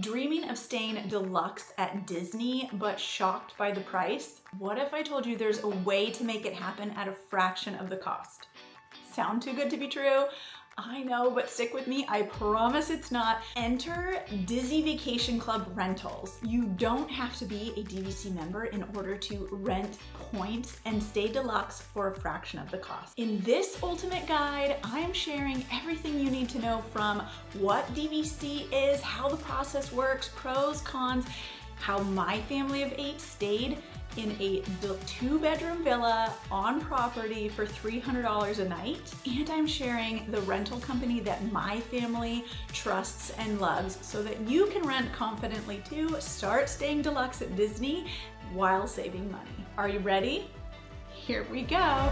Dreaming of staying deluxe at Disney, but shocked by the price? What if I told you there's a way to make it happen at a fraction of the cost? Sound too good to be true? I know, but stick with me. I promise it's not. Enter Disney Vacation Club Rentals. You don't have to be a DVC member in order to rent points and stay deluxe for a fraction of the cost. In this ultimate guide, I'm sharing everything you need to know, from what DVC is, how the process works, pros, cons, how my family of 8 stayed in a 2-bedroom villa on property for $300 a night. And I'm sharing the rental company that my family trusts and loves so that you can rent confidently too. Start staying deluxe at Disney while saving money. Are you ready? Here we go.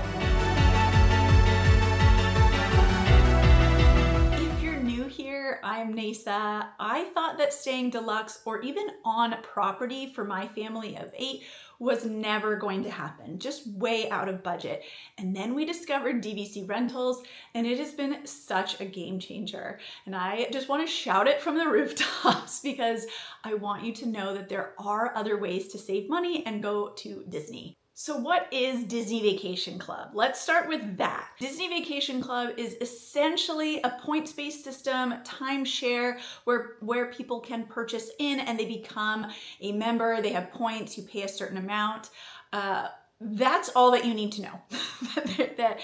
Here, I'm Nasa. I thought that staying deluxe or even on property for my family of 8 was never going to happen, just way out of budget. And then we discovered DVC Rentals, and it has been such a game changer. And I just want to shout it from the rooftops because I want you to know that there are other ways to save money and go to Disney. So what is Disney Vacation Club? Let's start with that. Disney Vacation Club is essentially a points-based system, timeshare, where people can purchase in and they become a member. They have points, you pay a certain amount. That's all that you need to know, that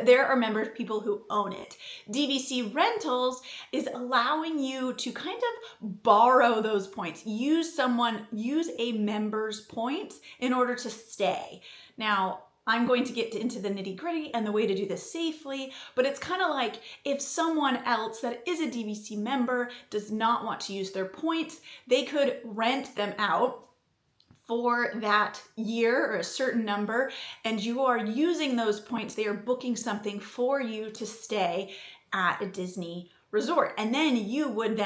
there are members, people who own it. DVC Rentals is allowing you to kind of borrow those points, use a member's points in order to stay. Now, I'm going to get into the nitty-gritty and the way to do this safely, but it's kind of like if someone else that is a DVC member does not want to use their points, they could rent them out for that year or a certain number, and you are using those points. They are booking something for you to stay at a Disney resort. And then you would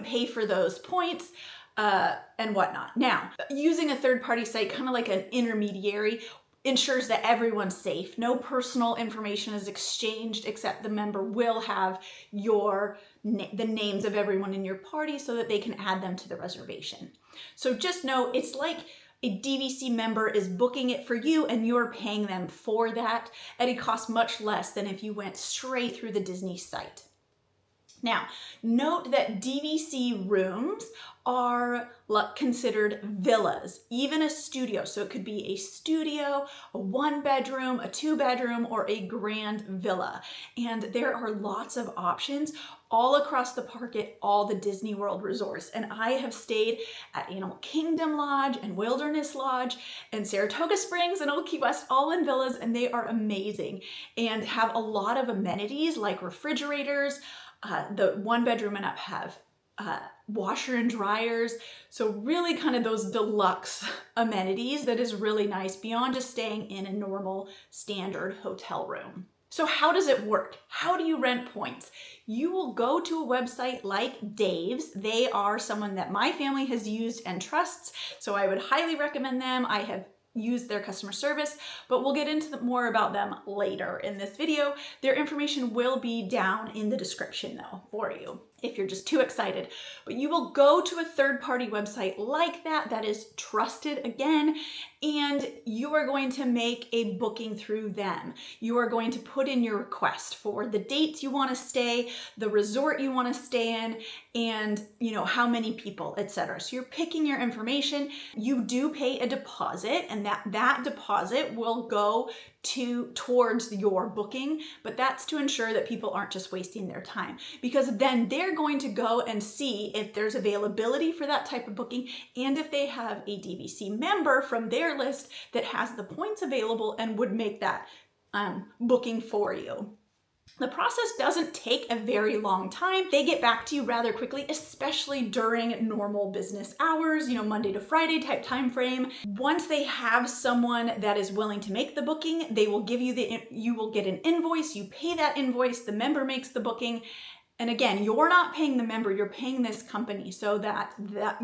pay for those points and whatnot. Now, using a third-party site, kind of like an intermediary, ensures that everyone's safe. No personal information is exchanged, except the member will have the names of everyone in your party so that they can add them to the reservation. So just know it's like a DVC member is booking it for you and you're paying them for that at a cost much less than if you went straight through the Disney site. Now, note that DVC rooms are considered villas, even a studio. So it could be a studio, a 1-bedroom, a 2-bedroom, or a grand villa. And there are lots of options all across the park at all the Disney World resorts. And I have stayed at Animal Kingdom Lodge and Wilderness Lodge and Saratoga Springs and Old Key West, all in villas, and they are amazing and have a lot of amenities like refrigerators. The 1-bedroom and up have washer and dryers. So really kind of those deluxe amenities that is really nice beyond just staying in a normal standard hotel room. So how does it work? How do you rent points? You will go to a website like Dave's. They are someone that my family has used and trusts, so I would highly recommend them. I have used their customer service, but we'll get into more about them later in this video. Their information will be down in the description though for you if you're just too excited. But you will go to a third-party website like that is trusted again, and you are going to make a booking through them. You are going to put in your request for the dates you want to stay, the resort you want to stay in, and how many people, etc. So you're picking your information. You do pay a deposit, and that deposit will go towards your booking, but that's to ensure that people aren't just wasting their time, because then they're going to go and see if there's availability for that type of booking and if they have a DVC member from their list that has the points available and would make that booking for you. The process doesn't take a very long time. They get back to you rather quickly, especially during normal business hours, Monday to Friday type time frame. Once they have someone that is willing to make the booking, they will give you you will get an invoice, you pay that invoice, the member makes the booking. And again, you're not paying the member, you're paying this company, so that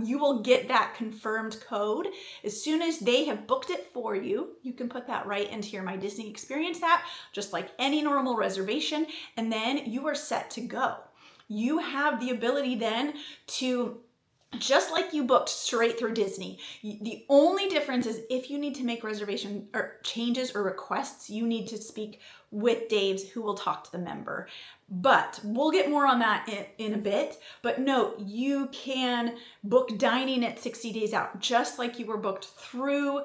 you will get that confirmed code. As soon as they have booked it for you, you can put that right into your My Disney Experience app, just like any normal reservation, and then you are set to go. You have the ability then to just like you booked straight through Disney. The only difference is if you need to make reservation or changes or requests, you need to speak with Dave's, who will talk to the member. But we'll get more on that in a bit. But note, you can book dining at 60 days out, just like you were booked through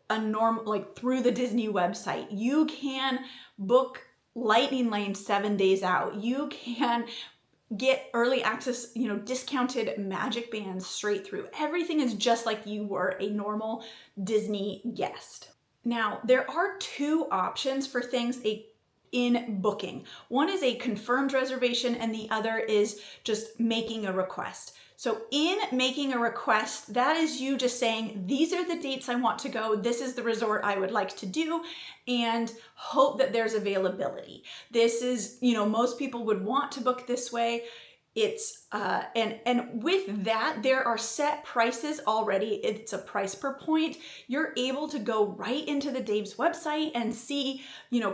a through the Disney website. You can book Lightning Lane 7 days out. You can get early access, discounted magic bands straight through. Everything is just like you were a normal Disney guest. Now, there are two options for things in booking. One is a confirmed reservation and the other is just making a request. So in making a request, that is you just saying, these are the dates I want to go. This is the resort I would like to do, and hope that there's availability. This is, most people would want to book this way. It's, and with that, there are set prices already. It's a price per point. You're able to go right into the Dave's website and see,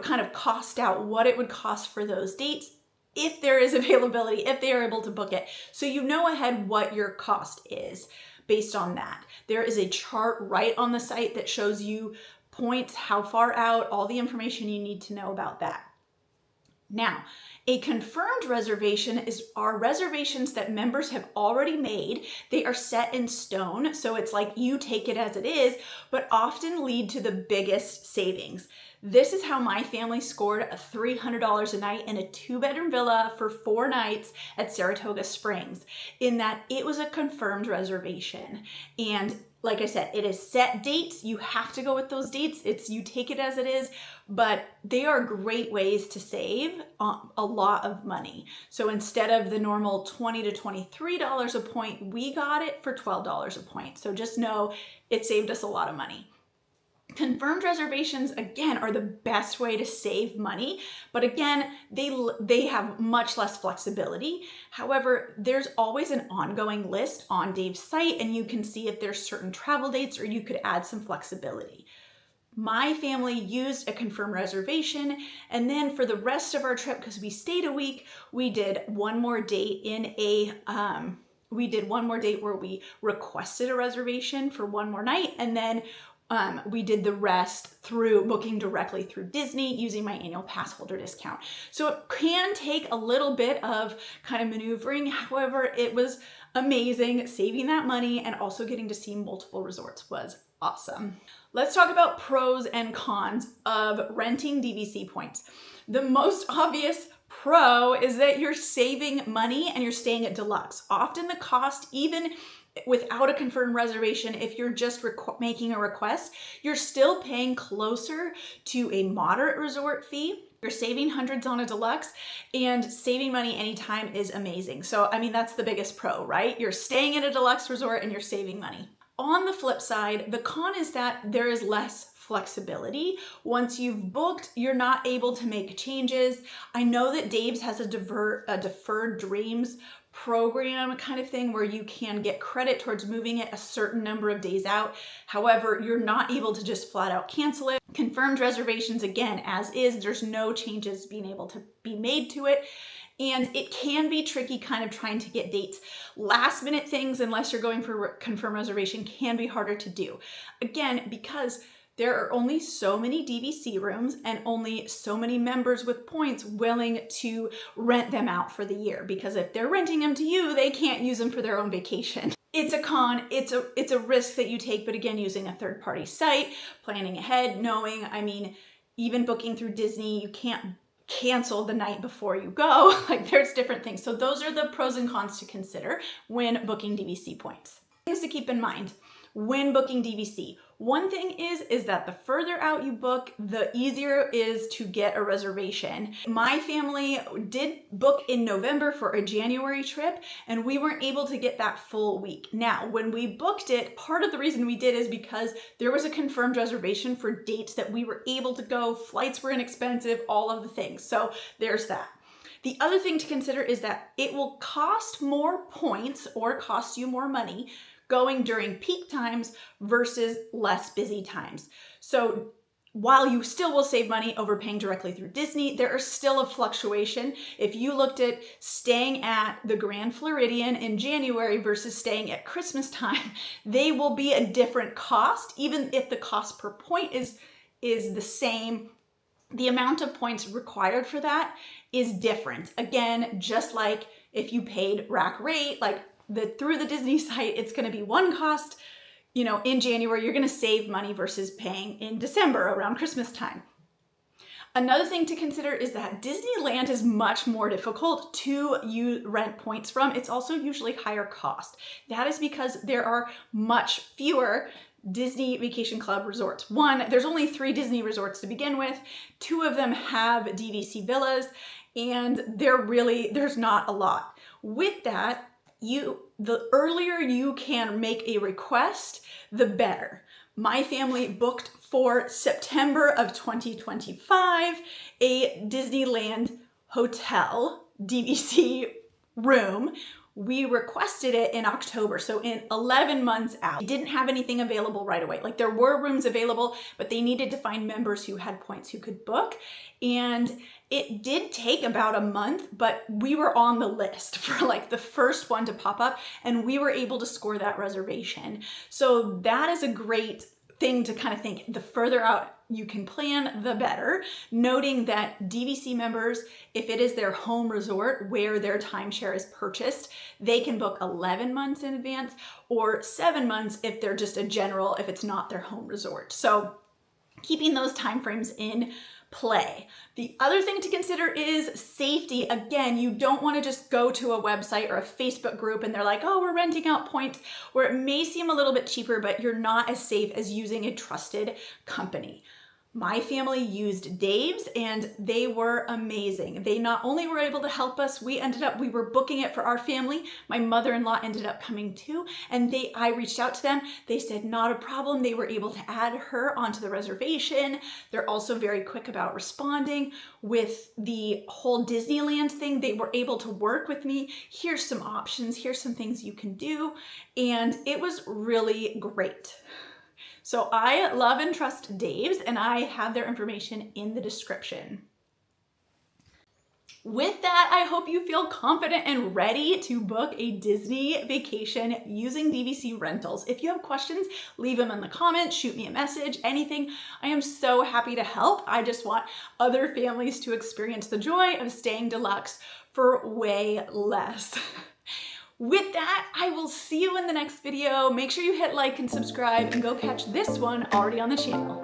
kind of cost out what it would cost for those dates, if there is availability, if they are able to book it. So you know ahead what your cost is based on that. There is a chart right on the site that shows you points, how far out, all the information you need to know about that. Now, a confirmed reservation are reservations that members have already made. They are set in stone, so it's like you take it as it is, but often lead to the biggest savings. This is how my family scored a $300 a night in a 2-bedroom villa for 4 nights at Saratoga Springs, in that it was a confirmed reservation. And like I said, it is set dates. You have to go with those dates. You take it as it is, but they are great ways to save a lot of money. So instead of the normal $20 to $23 a point, we got it for $12 a point. So just know it saved us a lot of money. Confirmed reservations, again, are the best way to save money, but again, they have much less flexibility. However, there's always an ongoing list on Dave's site, and you can see if there's certain travel dates, or you could add some flexibility. My family used a confirmed reservation, and then for the rest of our trip, because we stayed a week, we did one more date where we requested a reservation for one more night, and then we did the rest through booking directly through Disney using my annual pass holder discount. So it can take a little bit of kind of maneuvering. However, it was amazing. Saving that money and also getting to see multiple resorts was awesome. Let's talk about pros and cons of renting DVC points. The most obvious pro is that you're saving money and you're staying at Deluxe. Often the cost, even without a confirmed reservation, if you're just making a request, you're still paying closer to a moderate resort fee. You're saving hundreds on a Deluxe, and saving money anytime is amazing. So, that's the biggest pro, right? You're staying at a Deluxe resort and you're saving money. On the flip side, the con is that there is less flexibility. Once you've booked, you're not able to make changes. I know that Dave's has a deferred dreams program kind of thing where you can get credit towards moving it a certain number of days out. However, you're not able to just flat out cancel it. Confirmed reservations, again, as is, there's no changes being able to be made to it. And it can be tricky kind of trying to get dates. Last minute things, unless you're going for confirmed reservation, can be harder to do. Again, because there are only so many DVC rooms and only so many members with points willing to rent them out for the year, because if they're renting them to you, they can't use them for their own vacation. It's a con, it's a risk that you take, but again, using a third-party site, planning ahead, knowing, even booking through Disney, you can't cancel the night before you go. There's different things. So those are the pros and cons to consider when booking DVC points. Things to keep in mind when booking DVC. One thing is that the further out you book, the easier it is to get a reservation. My family did book in November for a January trip, and we weren't able to get that full week. Now, when we booked it, part of the reason we did is because there was a confirmed reservation for dates that we were able to go. Flights were inexpensive, all of the things. So there's that. The other thing to consider is that it will cost more points or cost you more money going during peak times versus less busy times. So while you still will save money over paying directly through Disney, there is still a fluctuation. If you looked at staying at the Grand Floridian in January versus staying at Christmas time, they will be a different cost. Even if the cost per point is the same, the amount of points required for that is different. Again, just like if you paid rack rate, like through the Disney site, it's going to be one cost. You know, in January, you're going to save money versus paying in December around Christmas time. Another thing to consider is that Disneyland is much more difficult to rent points from. It's also usually higher cost. That is because there are much fewer Disney Vacation Club resorts. One, there's only 3 Disney resorts to begin with. 2 of them have DVC villas, and there's not a lot. With that, the earlier you can make a request, the better. My family booked for September of 2025 a Disneyland hotel DVC room. We requested it in October, so in 11 months out. We didn't have anything available right away. Like, there were rooms available, but they needed to find members who had points who could book. And it did take about a month, but we were on the list for like the first one to pop up, and we were able to score that reservation. So that is a great thing to kind of think. The further out you can plan, the better. Noting that DVC members, if it is their home resort where their timeshare is purchased, they can book 11 months in advance, or 7 months if they're just a general, if it's not their home resort. So keeping those timeframes in play. The other thing to consider is safety. Again, you don't want to just go to a website or a Facebook group and they're like, oh, we're renting out points, where it may seem a little bit cheaper, but you're not as safe as using a trusted company. My family used Dave's and they were amazing. They not only were able to help us, we were booking it for our family. My mother-in-law ended up coming too, and I reached out to them. They said not a problem. They were able to add her onto the reservation. They're also very quick about responding. With the whole Disneyland thing, they were able to work with me. Here's some options. Here's some things you can do. And it was really great. So I love and trust Dave's, and I have their information in the description. With that, I hope you feel confident and ready to book a Disney vacation using DVC Rentals. If you have questions, leave them in the comments, shoot me a message, anything. I am so happy to help. I just want other families to experience the joy of staying deluxe for way less. With that, I will see you in the next video. Make sure you hit like and subscribe, and go catch this one already on the channel.